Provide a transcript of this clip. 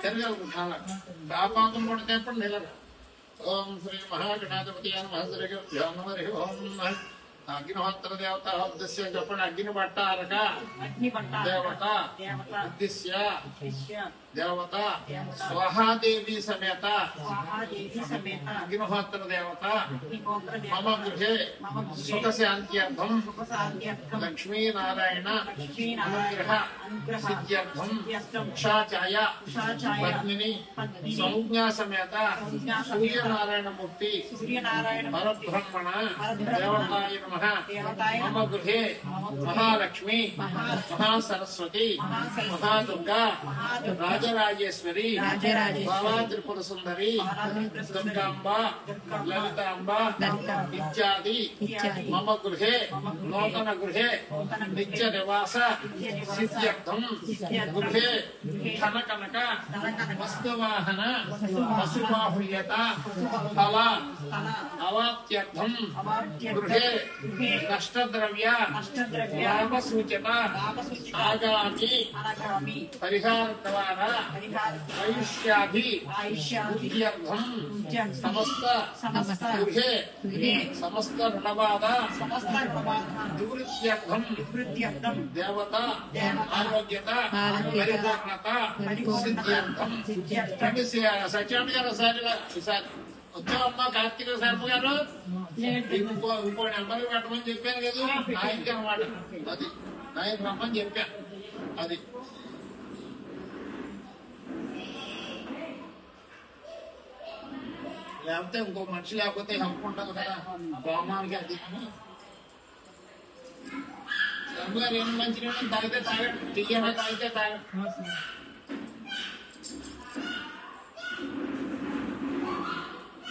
తిరగలుగుతాను పాపాకం కొడితేప్పుడు నిలవ ఓం శ్రీ మహాగణాధిపతి హరి ఓం అగ్నిహోత్ర దేవత ఉద్దేశ్య చెప్పండి అగ్ని భట్టారక దేవత ఉద్దేశ్య దేవత స్వహాదేవి సమేత అగ్నిహోత్ర దేవత మమ గృహే సుఖ శాంత్యర్థం లక్ష్మీనారాయణ అనుగ్రహ సిద్ధ్యర్థం ఉషాచాయ పద్మిని సంజ్ఞా సమేత సూర్యనారాయణ మూర్తి పరబ్రహ్మణ దేవతాయ నమః మమ గృహే మహాలక్ష్మి మహాసరస్వతి మహాదుర్గా రాజరాజేశ్వరి బాలా త్రిపుర సుందరి దుర్గాంబ లలితాంబ ఇత్యాది మమ గృహే నూతన గృహే నిత్య నివాస సిద్ధ్యర్థం గృహే ధన కనక వస్తువాహన పశుబాహుల్యత ఫల అవాప్త్యర్థం గృహే నష్టద్రవ్య లాభ సూచన ఆగామి పరిహార ద్వారా ఆయుష్యాభి బుద్ధ్యర్థం సమస్త గృహే సమస్త రుణబాధ నివృత్త్యర్థం దేవత ఆరోగ్యత పరిపూర్ణత సిద్ధ్యర్థం సత్యాన్ని గారు ఈసారి వచ్చావమ్మా కార్తీక శర్మ గారు ఇంకో నెంబర్ పెట్టమని చెప్పాను కదా ఆయనకి అనమాట అది ఆయన రమ్మని చెప్పా అది లేకపోతే ఇంకో మనిషి లేకపోతే హక్కు ఉంటుంది కదా హోమానికి అది శర్మ గారు ఏం మంచి తాగితే తాగండి టీ అయినా తాగితే తాగండి